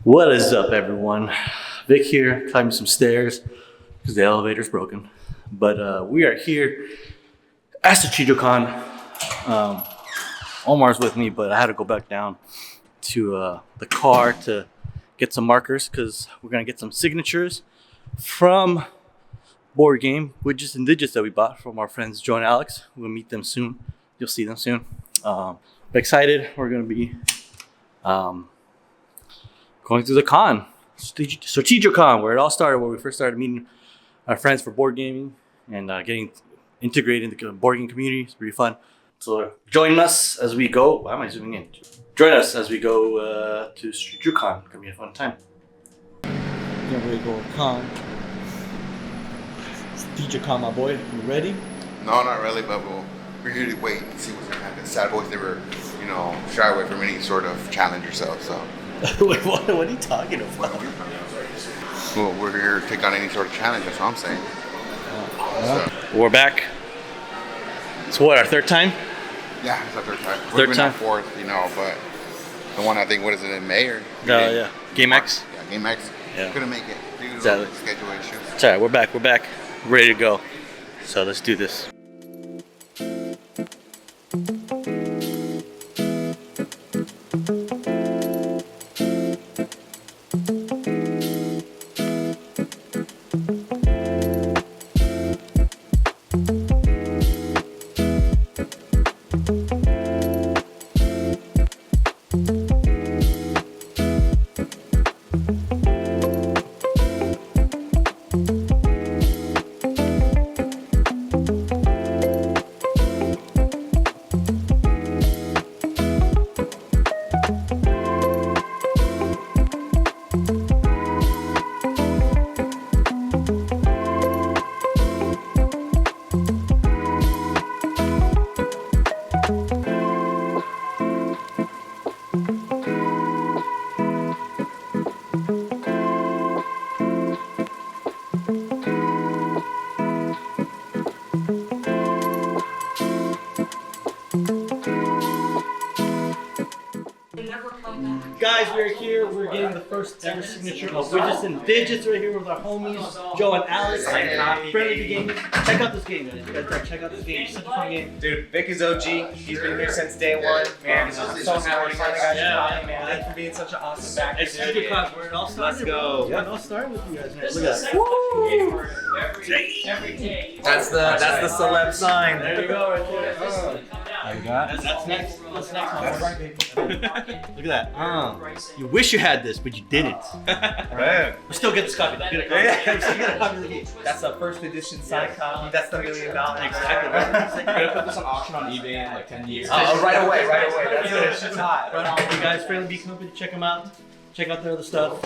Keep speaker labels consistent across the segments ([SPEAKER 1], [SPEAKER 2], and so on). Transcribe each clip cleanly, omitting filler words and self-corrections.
[SPEAKER 1] What is up, everyone? Vic here, climbing some stairs because the elevator's broken. But we are here at Strategicon. Omar's with me, but I had to go back down to the car to get some markers because we're gonna get some signatures from board game widgets and digits that we bought from our friends Joe and Alex. We'll meet them soon. You'll see them soon. But excited. We're gonna be going through the con, Strategicon, where it all started, where we first started meeting our friends for board gaming and getting integrated in the board game community. It's pretty fun. So join us as we go. Why am I zooming in? Join us as we go to Strategicon. It's gonna be a fun time. Yeah, we go con. Strategicon, my boy. You ready?
[SPEAKER 2] No, not really, but we're here to wait and see what's gonna happen. Sad boys never, shy away from any sort of challenge yourself, so.
[SPEAKER 1] Wait, what are you talking about?
[SPEAKER 2] Well, we're here to take on any sort of challenge, that's what I'm saying.
[SPEAKER 1] We're back. It's what, our third time?
[SPEAKER 2] Yeah, it's our third time.
[SPEAKER 1] Third time?
[SPEAKER 2] Fourth, but the one I think, what is it, in May or?
[SPEAKER 1] Yeah. Game X?
[SPEAKER 2] Yeah, Game X.
[SPEAKER 1] Yeah.
[SPEAKER 2] Couldn't make it due to
[SPEAKER 1] Exactly.
[SPEAKER 2] schedule issues.
[SPEAKER 1] It's alright, we're back. Ready to go. So let's do this. Guys, we're here. We're getting the first ever signature of widgets and digits right here with our homies, Joe and Alex. Friendly Gaming. Check out this game, guys. You guys gotta check out this game. It's such a fun game.
[SPEAKER 3] Dude, Vic is OG. He's been here since day one. Man, I'm so happy to finally got you on, man. Thanks for being such an awesome backer.
[SPEAKER 1] It's Strategicon, where it all started.
[SPEAKER 3] Let's go.
[SPEAKER 1] Yeah, it all started with you guys, man. Look at that.
[SPEAKER 3] That's the celeb sign.
[SPEAKER 1] There you go, right there.
[SPEAKER 3] You got?
[SPEAKER 1] That's next. That's next one. Look at that. You wish you had this, but you didn't.
[SPEAKER 3] Man.
[SPEAKER 1] We still get this copy. Get a copy. We still get a copy of the game.
[SPEAKER 3] That's the first edition signed copy. That's the $1 million.
[SPEAKER 1] Exactly.
[SPEAKER 4] We're gonna put this on auction on eBay in like 10 years.
[SPEAKER 3] Oh, right away. That's it. Shit's hot.
[SPEAKER 1] You guys, Friendly Bee Company, check them out. Check out their other stuff.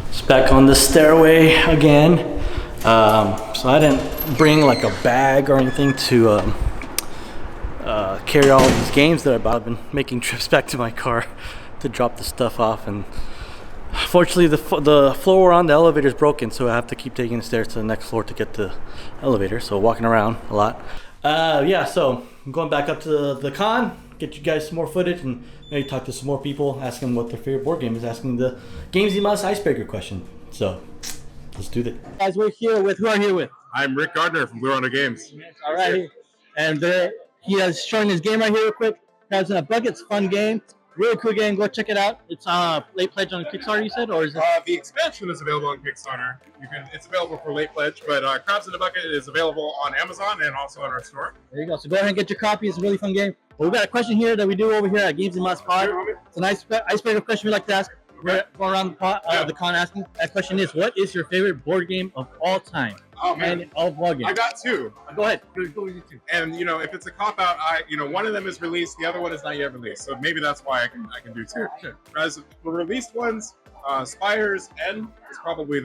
[SPEAKER 1] It's back on the stairway again. So I didn't bring like a bag or anything to carry all these games that I bought. I've been making trips back to my car to drop the stuff off, and fortunately the floor we're on, the elevator is broken, so I have to keep taking the stairs to the next floor to get the elevator, so walking around a lot. Yeah, so I'm going back up to the con, get you guys some more footage, and maybe talk to some more people, ask them what their favorite board game is, asking the Games Must icebreaker question. So let's do this. Guys, we're here with, who are here with?
[SPEAKER 5] I'm Rick Gardner from Blue Runner Games.
[SPEAKER 1] All right, and he is showing his game right here real quick. Has a Buckets fun game, really cool game. Go check it out. It's late pledge on Kickstarter, you said, or is it?
[SPEAKER 5] The expansion is available on Kickstarter. It's available for late pledge, but Krabs in the Bucket is available on Amazon and also on our store.
[SPEAKER 1] There you go. So go ahead and get your copy. It's a really fun game. Well, we got a question here that we do over here at Games Must Pod. It's a nice icebreaker question we like to ask. We're going around the con asking. That question is, what is your favorite board game of all time?
[SPEAKER 5] Oh man,
[SPEAKER 1] And all board games.
[SPEAKER 5] I got two.
[SPEAKER 1] Go ahead. Go with you two.
[SPEAKER 5] And if it's a cop out, one of them is released, the other one is not yet released. So maybe that's why I can do two.
[SPEAKER 1] Sure.
[SPEAKER 5] As the released ones, Spire's End is probably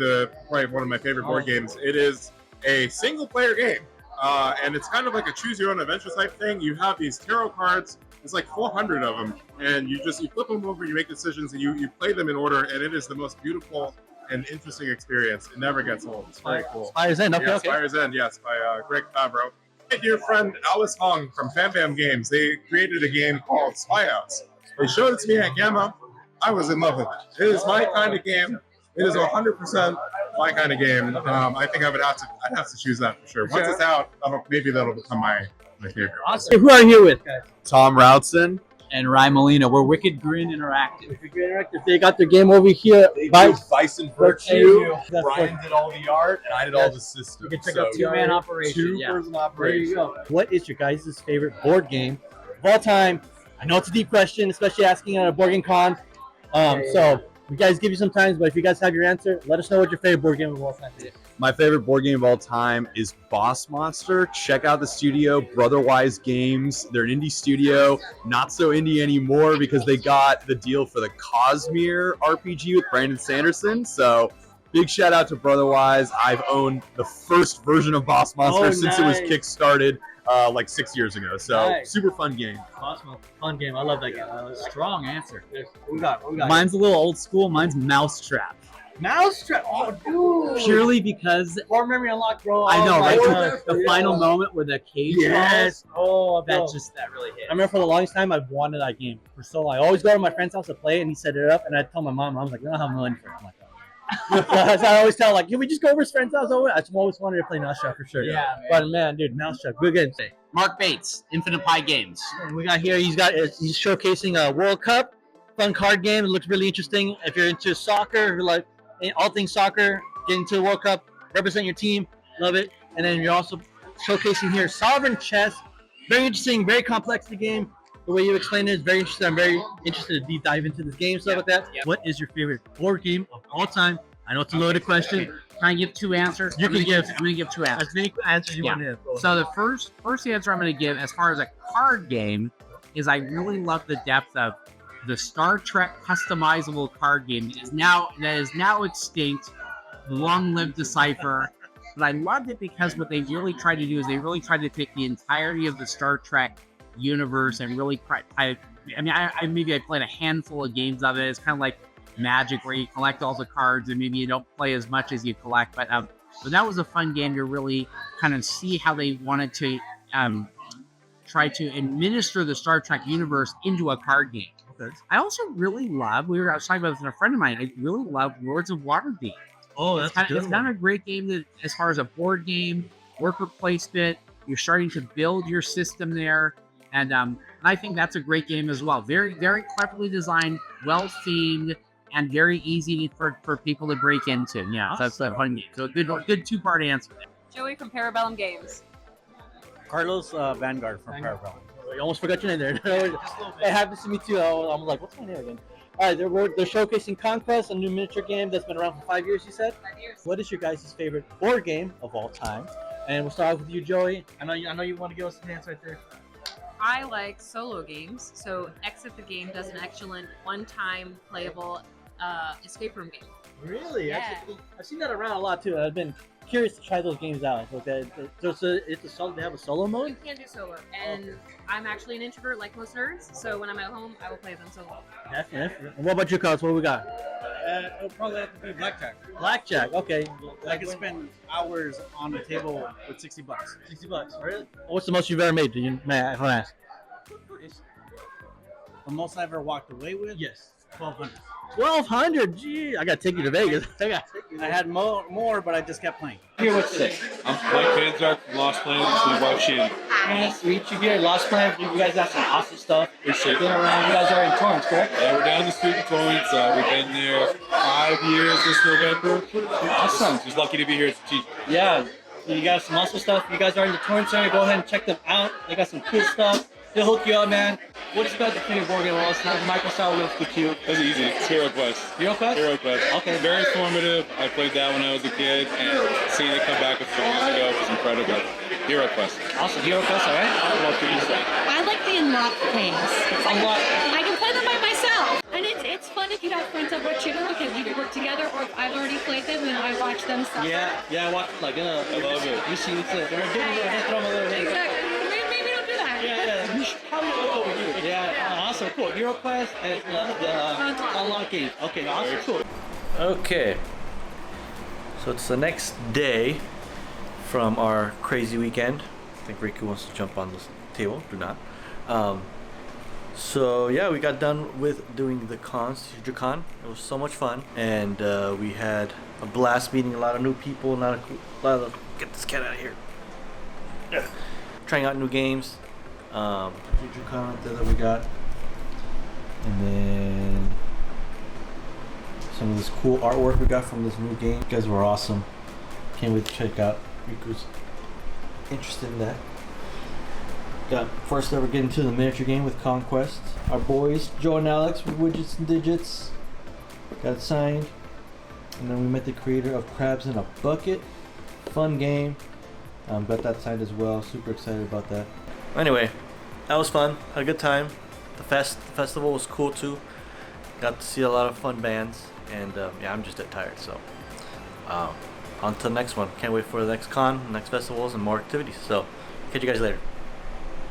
[SPEAKER 5] one of my favorite board games. It is a single player game, and it's kind of like a choose your own adventure type thing. You have these tarot cards. There's like 400 of them, and you flip them over, you make decisions, and you play them in order, and it is the most beautiful and interesting experience. It never gets old. It's very cool.
[SPEAKER 1] Spire's End. Okay.
[SPEAKER 5] Yeah, Spire's End. Yes, by Greg Favreau. dear friend Alice Hong from Fam Fam Games, they created a game called Spy House. They showed it to me at Gamma. I was in love with it. It is my kind of game. It is 100% my kind of game. I think I'd have to choose that for sure. Once it's out, maybe that'll become my favorite.
[SPEAKER 6] Awesome. Who are you here with, guys?
[SPEAKER 7] Tom Routson.
[SPEAKER 6] And Ryan Molina. We're Wicked Green Interactive.
[SPEAKER 1] Wicked Green Interactive. They got their game over here.
[SPEAKER 7] Vice and Virtue.
[SPEAKER 1] That's
[SPEAKER 7] Brian did all the art, and I did all the systems.
[SPEAKER 6] You can check out two-man operation.
[SPEAKER 7] Two-person
[SPEAKER 1] There
[SPEAKER 7] operation.
[SPEAKER 1] you go. What is your guys' favorite board game of all time? I know it's a deep question, especially asking at a board game con. So we guys give you some time, but if you guys have your answer, let us know what your favorite board game of all time is.
[SPEAKER 7] My favorite board game of all time is Boss Monster. Check out the studio, Brotherwise Games. They're an indie studio, not so indie anymore because they got the deal for the Cosmere RPG with Brandon Sanderson. So big shout out to Brotherwise. I've owned the first version of Boss Monster since it was kickstarted like 6 years ago. So super fun game.
[SPEAKER 1] Awesome. Fun game. I love that game.
[SPEAKER 6] Strong answer.
[SPEAKER 1] What we got?
[SPEAKER 6] Mine's a little old school. Mine's Mousetrap.
[SPEAKER 1] Mousetrap. Oh, dude.
[SPEAKER 6] Purely because
[SPEAKER 1] Core memory unlocked, bro.
[SPEAKER 6] I know, right?
[SPEAKER 1] God.
[SPEAKER 6] The final moment where the cage
[SPEAKER 1] Yes.
[SPEAKER 6] falls,
[SPEAKER 1] Oh,
[SPEAKER 6] that really hit.
[SPEAKER 1] I remember for the longest time I've wanted that game for so long. I always go to my friend's house to play, and he set it up, and I tell my mom, I was like, I don't have money for it. I'm like, so I always tell, like, can we just go over his friend's house? I just always wanted to play Mousetrap for sure.
[SPEAKER 6] Yeah,
[SPEAKER 1] But man, dude, Mousetrap, good game.
[SPEAKER 6] Mark Bates, Infinite Pie Games.
[SPEAKER 1] We got here. He's showcasing a World Cup fun card game. It looks really interesting. If you're into soccer, if you're like all things soccer, get into the World Cup, represent your team, love it. And then you're also showcasing here Sovereign Chess. Very interesting, very complex the game. The way you explained it is very interesting. I'm very interested to deep dive into this game, stuff like that. What is your favorite board game of all time? I know it's a loaded question.
[SPEAKER 8] Can I give two answers?
[SPEAKER 1] You can give.
[SPEAKER 8] I'm going to give two answers.
[SPEAKER 1] As many answers you want to have.
[SPEAKER 8] So the first answer I'm going to give, as far as a card game, is I really love the depth of the Star Trek customizable card game that is now extinct. Long live Decipher. But I loved it because what they really tried to do is they really tried to take the entirety of the Star Trek universe and really I played a handful of games of it. It's kind of like Magic, where you collect all the cards and maybe you don't play as much as you collect, but that was a fun game to really kind of see how they wanted to try to administer the Star Trek universe into a card game.
[SPEAKER 1] Okay.
[SPEAKER 8] I also really love, I was talking about this with a friend of mine, I really love Lords of Waterdeep.
[SPEAKER 1] Oh, that's a good
[SPEAKER 8] It's not a great game that, as far as a board game, worker placement, you're starting to build your system there, and I think that's a great game as well. Very, very cleverly designed, well themed, and very easy for people to break into. Yeah, that's a fun game. So good two-part answer there.
[SPEAKER 9] Joey from Parabellum Games.
[SPEAKER 1] Carlos Vanguard from Parabellum. I almost forgot your name there. It happens to me too. I'm like, what's my name again? All right, they're showcasing Conquest, a new miniature game that's been around for 5 years, you said?
[SPEAKER 9] 5 years.
[SPEAKER 1] What is your guys' favorite board game of all time? And we'll start off with you, Joey. I know you want to give us an answer right there.
[SPEAKER 9] I like solo games, so Exit the Game does an excellent one-time playable escape room game.
[SPEAKER 1] Really?
[SPEAKER 9] Yeah.
[SPEAKER 1] I've seen that around a lot too. I've been curious to try those games out. Okay, so they have a solo
[SPEAKER 9] You
[SPEAKER 1] mode?
[SPEAKER 9] can do solo, and I'm actually an introvert like most nerds, so when I'm at home, I will play them solo.
[SPEAKER 1] Definitely. And what about you, Carlos? What we got?
[SPEAKER 4] It'll probably have to be blackjack.
[SPEAKER 1] Blackjack. Okay.
[SPEAKER 4] I could spend hours on the table with $60.
[SPEAKER 1] $60. Really? What's the most you've ever made? May I ask?
[SPEAKER 4] The most I ever walked away with?
[SPEAKER 1] Yes.
[SPEAKER 4] 1,200.
[SPEAKER 1] 1,200. Gee, I gotta take you to Vegas.
[SPEAKER 4] I had more, but I just kept playing.
[SPEAKER 1] Here, what's today?
[SPEAKER 10] I'm Mike Panzark from Lost Plains. We watch in.
[SPEAKER 1] Nice to meet you here. Lost Plains. You guys got some awesome stuff.
[SPEAKER 10] Appreciate
[SPEAKER 1] Been
[SPEAKER 10] it.
[SPEAKER 1] around. You guys are in Torrance, correct?
[SPEAKER 10] We're down the street in Torrance. We've been there 5 years this November.
[SPEAKER 1] Awesome.
[SPEAKER 10] Just lucky to be here to teach.
[SPEAKER 1] Yeah. You got some awesome stuff. You guys are in the Torrance area. Go ahead and check them out. They got some cool stuff. They'll hook you up, man. What's your guys' favorite board game? Well, it's not Michael style with the cube.
[SPEAKER 10] That's easy. It's Hero Quest.
[SPEAKER 1] Hero Quest?
[SPEAKER 10] Hero Quest.
[SPEAKER 1] Okay.
[SPEAKER 10] Very formative. I played that when I was a kid, and seeing it come back a few years ago was incredible. Hero Quest.
[SPEAKER 1] Awesome. Hero Quest, all right? What about you?
[SPEAKER 11] I like the unlocked games.
[SPEAKER 1] Unlocked.
[SPEAKER 11] I can play them by myself. And it's fun if you have friends that watch you because you can work together, or if I've already played them and I watch them suffer.
[SPEAKER 1] Yeah, I watch like
[SPEAKER 10] I love it.
[SPEAKER 1] You see, they're doing throw them a little bit.
[SPEAKER 11] Exactly. Maybe don't do that.
[SPEAKER 1] Yeah. You should probably look over here. Yeah, awesome, cool. Hero Quest and the unlock game. Okay, awesome, cool. Okay, so it's the next day from our crazy weekend. think Riku wants to jump on this table. Do not. So yeah, we got done with doing the Strategicon. It was so much fun, and we had a blast meeting a lot of new people. Get this cat out of here. Yeah. Trying out new games. Strategicon that we got, and then some of this cool artwork we got from this new game. You guys were awesome. Can't wait to check out. Riku's interested in that. Got first ever get into the miniature game with Conquest. Our boys, Joe and Alex with Widgets and Digits. Got it signed. And then we met the creator of Krabs in a Bucket. Fun game. Got that signed as well. Super excited about that. Anyway, that was fun. Had a good time. The festival was cool too. Got to see a lot of fun bands. And yeah, I'm just dead tired. So on to the next one. Can't wait for the next con, next festivals, and more activities. So catch you guys later.